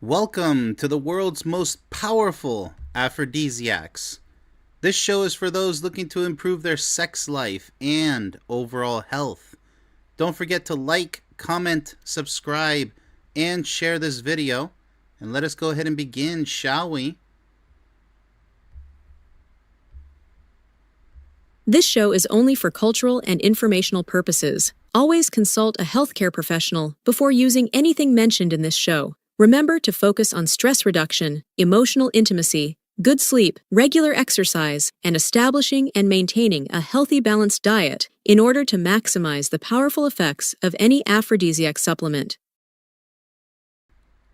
Welcome to the world's most powerful aphrodisiacs. This show is for those looking to improve their sex life and overall health. Don't forget to like, comment, subscribe, and share this video. And let us go ahead and begin, shall we? This show is only for cultural and informational purposes. Always consult a healthcare professional before using anything mentioned in this show. Remember to focus on stress reduction, emotional intimacy, good sleep, regular exercise, and establishing and maintaining a healthy, balanced diet in order to maximize the powerful effects of any aphrodisiac supplement.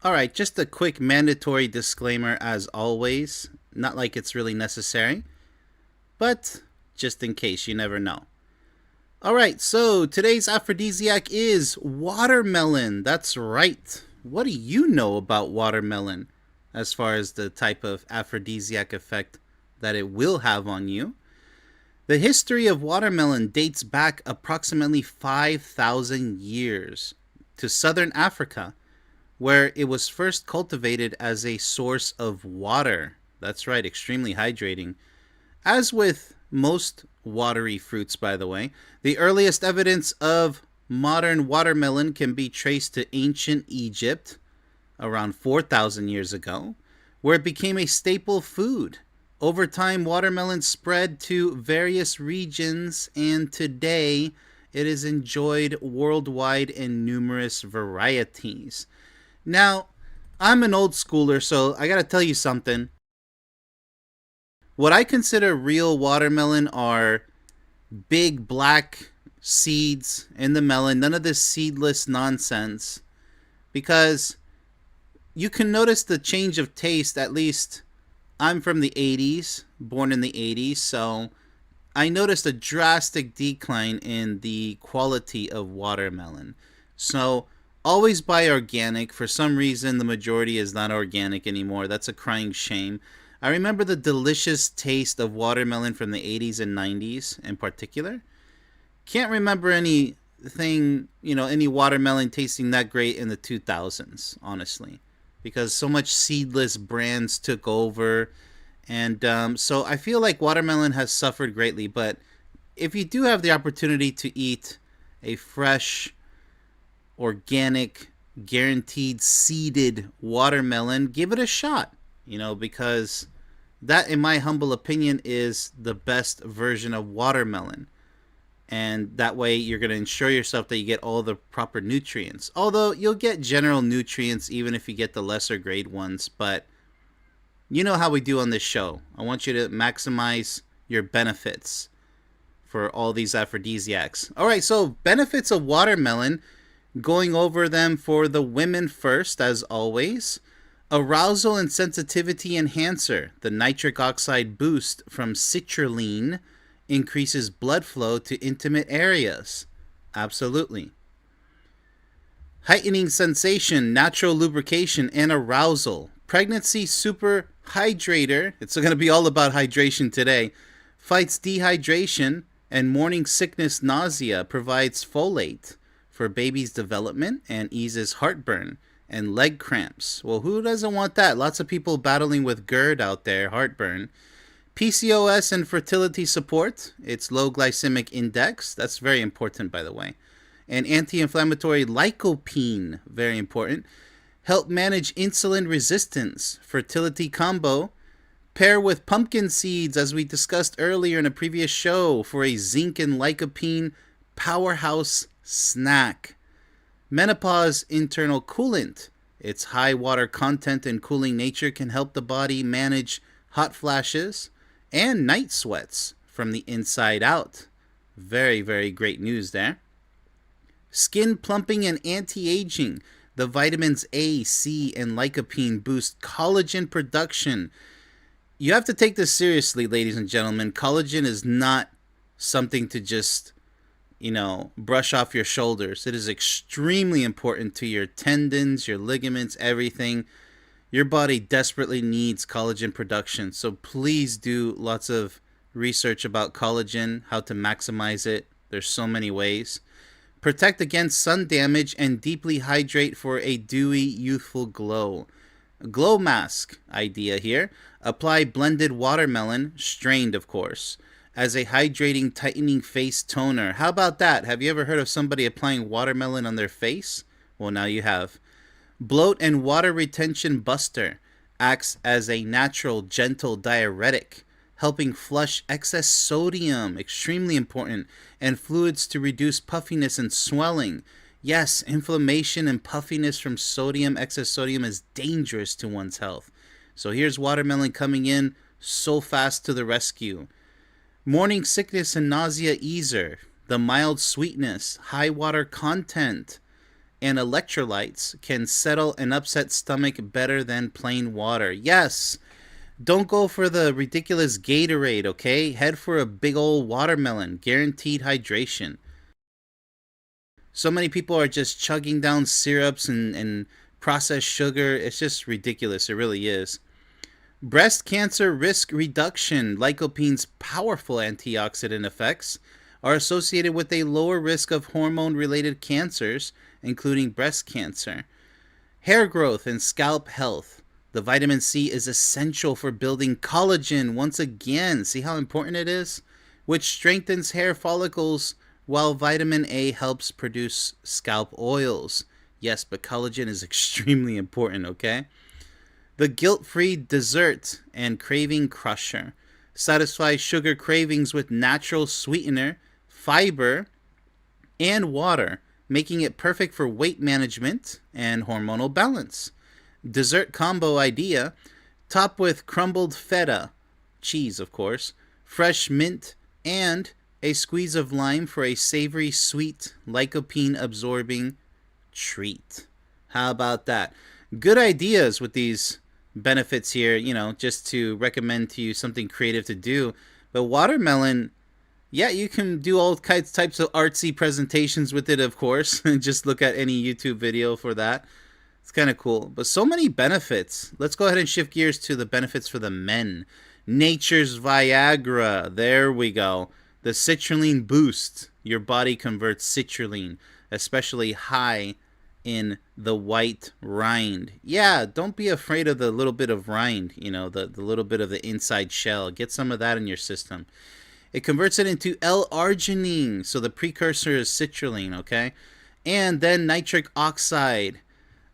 Alright, just a quick mandatory disclaimer as always. Not like it's really necessary, but just in case, you never know. Alright, so today's aphrodisiac is watermelon. That's right. What do you know about watermelon as far as the type of aphrodisiac effect that it will have on you? The history of watermelon dates back approximately 5,000 years to southern Africa, where it was first cultivated as a source of water. That's right, extremely hydrating. As with most watery fruits, by the way, the earliest evidence of modern watermelon can be traced to ancient Egypt, around 4,000 years ago, where it became a staple food. Over time, watermelon spread to various regions, and today it is enjoyed worldwide in numerous varieties. Now, I'm an old schooler, so I gotta tell you something. What I consider real watermelon are big black seeds in the melon, none of this seedless nonsense, because you can notice the change of taste. At least I'm from the 80s, born in the 80s, so I noticed a drastic decline in the quality of watermelon. So always buy organic. For some reason, the majority is not organic anymore. That's a crying shame. I remember the delicious taste of watermelon from the 80s and 90s in particular. Can't remember any watermelon tasting that great in the 2000s, honestly, because so much seedless brands took over. And so I feel like watermelon has suffered greatly. But if you do have the opportunity to eat a fresh, organic, guaranteed seeded watermelon, give it a shot, because that, in my humble opinion, is the best version of watermelon. And that way you're going to ensure yourself that you get all the proper nutrients. Although you'll get general nutrients even if you get the lesser grade ones. But you know how we do on this show. I want you to maximize your benefits for all these aphrodisiacs. Alright, so benefits of watermelon. Going over them for the women first, as always. Arousal and sensitivity enhancer. The nitric oxide boost from citrulline increases blood flow to intimate areas. Absolutely. Heightening sensation, natural lubrication, and arousal. Pregnancy super hydrator. It's going to be all about hydration today. Fights dehydration and morning sickness nausea. Provides folate for baby's development and eases heartburn and leg cramps. Well, who doesn't want that? Lots of people battling with GERD out there, heartburn. PCOS and fertility support. It's low glycemic index. That's very important, by the way. And anti-inflammatory lycopene. Very important. Help manage insulin resistance. Fertility combo. Pair with pumpkin seeds, as we discussed earlier in a previous show, for a zinc and lycopene powerhouse snack. Menopause internal coolant. Its high water content and cooling nature can help the body manage hot flashes and night sweats from the inside out. Very, very great news there. Skin plumping and anti-aging. The vitamins A, C, and lycopene boost collagen production. You have to take this seriously, ladies and gentlemen. Collagen is not something to just, brush off your shoulders. It is extremely important to your tendons, your ligaments, everything. Your body desperately needs collagen production, so please do lots of research about collagen, how to maximize it. There's so many ways. Protect against sun damage and deeply hydrate for a dewy, youthful glow. Glow mask idea here. Apply blended watermelon, strained of course, as a hydrating, tightening face toner. How about that? Have you ever heard of somebody applying watermelon on their face? Well, now you have. Bloat and water retention buster. Acts as a natural, gentle diuretic, helping flush excess sodium, extremely important, and fluids to reduce puffiness and swelling. Yes, inflammation and puffiness from sodium, excess sodium, is dangerous to one's health. So here's watermelon coming in so fast to the rescue. Morning sickness and nausea easer. The mild sweetness, high water content, and electrolytes can settle an upset stomach better than plain water. Yes, don't go for the ridiculous Gatorade, okay? Head for a big old watermelon, guaranteed hydration. So many people are just chugging down syrups and processed sugar. It's just ridiculous. It really is. Breast cancer risk reduction. Lycopene's powerful antioxidant effects are associated with a lower risk of hormone-related cancers, including breast cancer. Hair growth and scalp health. The vitamin C is essential for building collagen. Once again, see how important it is? Which strengthens hair follicles, while vitamin A helps produce scalp oils. Yes, but collagen is extremely important, okay? The guilt-free dessert and craving crusher. Satisfies sugar cravings with natural sweetener, fiber, and water, making it perfect for weight management and hormonal balance. Dessert combo idea. Top with crumbled feta, cheese of course, fresh mint, and a squeeze of lime for a savory, sweet, lycopene-absorbing treat. How about that? Good ideas with these benefits here, just to recommend to you something creative to do. But watermelon, yeah, you can do all types of artsy presentations with it, of course. Just look at any YouTube video for that. It's kind of cool. But so many benefits. Let's go ahead and shift gears to the benefits for the men. Nature's Viagra. There we go. The citrulline boost. Your body converts citrulline, especially high in the white rind. Yeah, don't be afraid of the little bit of rind, the little bit of the inside shell. Get some of that in your system. It converts it into L-arginine, so the precursor is citrulline, okay? And then nitric oxide,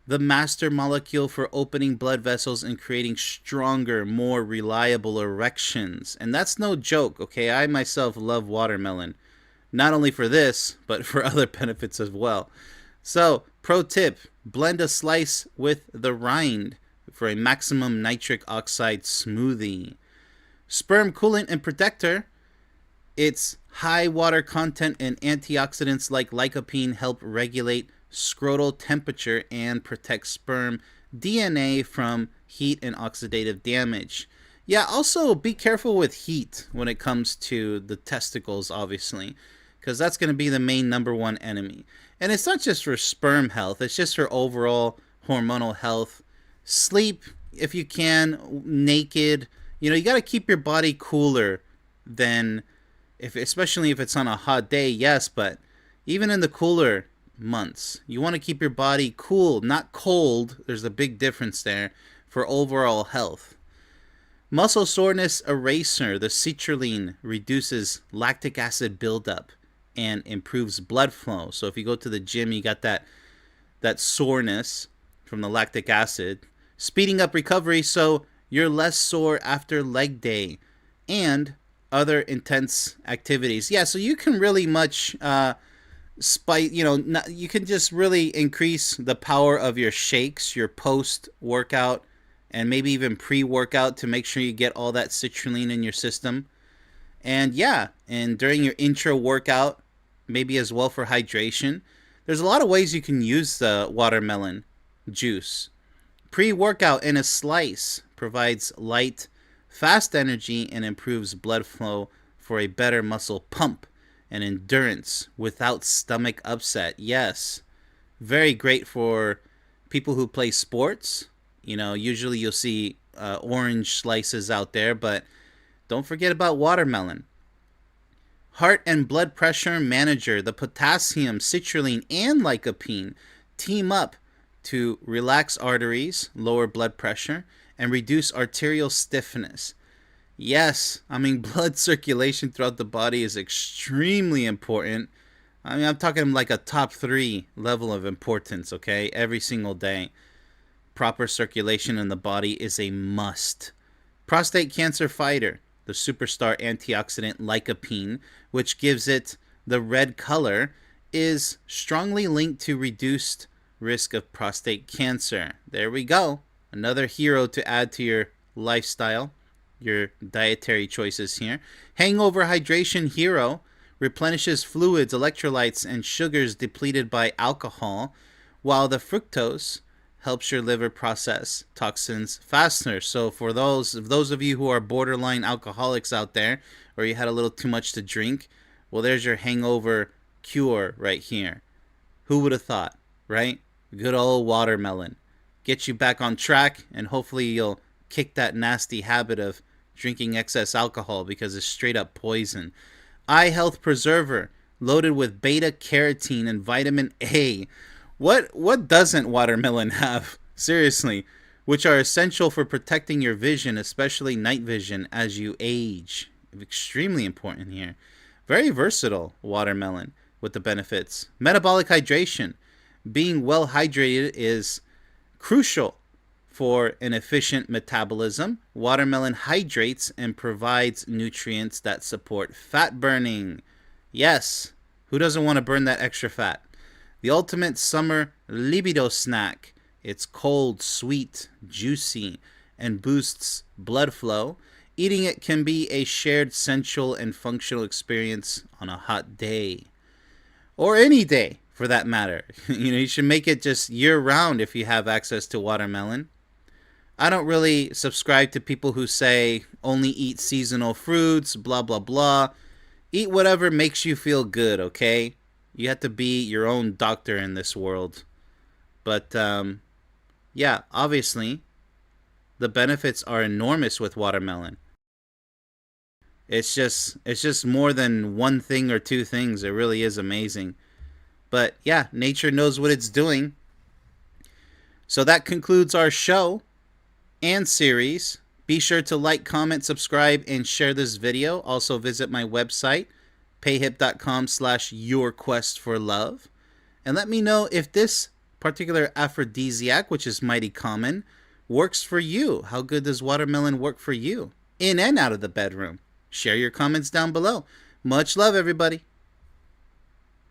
the master molecule for opening blood vessels and creating stronger, more reliable erections. And that's no joke, okay? I myself love watermelon, not only for this, but for other benefits as well. So, pro tip, blend a slice with the rind for a maximum nitric oxide smoothie. Sperm coolant and protector. Its high water content and antioxidants like lycopene help regulate scrotal temperature and protect sperm DNA from heat and oxidative damage. Yeah, also be careful with heat when it comes to the testicles, obviously, because that's going to be the main number one enemy. And it's not just for sperm health, it's just for overall hormonal health. Sleep, if you can, naked. You got to keep your body cooler than, especially if it's on a hot day, yes, but even in the cooler months, you want to keep your body cool, not cold. There's a big difference there for overall health. Muscle soreness eraser. The citrulline reduces lactic acid buildup and improves blood flow. So if you go to the gym, you got that soreness from the lactic acid, speeding up recovery so you're less sore after leg day and other intense activities. Yeah, so you can really much you can just really increase the power of your shakes, your post-workout, and maybe even pre-workout to make sure you get all that citrulline in your system. And yeah, and during your intra-workout, maybe as well for hydration. There's a lot of ways you can use the watermelon juice. Pre-workout in a slice provides light, fast energy and improves blood flow for a better muscle pump and endurance without stomach upset. Yes, very great for people who play sports. Usually you'll see orange slices out there, but don't forget about watermelon. Heart and blood pressure manager. The potassium, citrulline, and lycopene team up to relax arteries, lower blood pressure, and reduce arterial stiffness. Yes, I mean, blood circulation throughout the body is extremely important. I mean, I'm talking like a top 3 level of importance, okay? Every single day. Proper circulation in the body is a must. Prostate cancer fighter, the superstar antioxidant lycopene, which gives it the red color, is strongly linked to reduced risk of prostate cancer. There we go. Another hero to add to your lifestyle, your dietary choices here. Hangover hydration hero replenishes fluids, electrolytes, and sugars depleted by alcohol, while the fructose helps your liver process toxins faster. So for those of you who are borderline alcoholics out there, or you had a little too much to drink, well, there's your hangover cure right here. Who would have thought, right? Good old watermelon. Get you back on track, and hopefully you'll kick that nasty habit of drinking excess alcohol, because it's straight up poison. Eye health preserver, loaded with beta carotene and vitamin A. What doesn't watermelon have? Seriously, which are essential for protecting your vision, especially night vision as you age. Extremely important here. Very versatile, watermelon, with the benefits. Metabolic hydration. Being well hydrated is crucial for an efficient metabolism. Watermelon hydrates and provides nutrients that support fat burning. Yes, who doesn't want to burn that extra fat? The ultimate summer libido snack. It's cold, sweet, juicy, and boosts blood flow. Eating it can be a shared sensual and functional experience on a hot day. Or any day, for that matter. You should make it just year-round if you have access to watermelon. I don't really subscribe to people who say only eat seasonal fruits, blah, blah, blah. Eat whatever makes you feel good, okay? You have to be your own doctor in this world. But, yeah, obviously, the benefits are enormous with watermelon. It's just more than one thing or two things. It really is amazing. But, yeah, nature knows what it's doing. So that concludes our show and series. Be sure to like, comment, subscribe, and share this video. Also visit my website, payhip.com/yourquestforlove. And let me know if this particular aphrodisiac, which is mighty common, works for you. How good does watermelon work for you? In and out of the bedroom. Share your comments down below. Much love, everybody.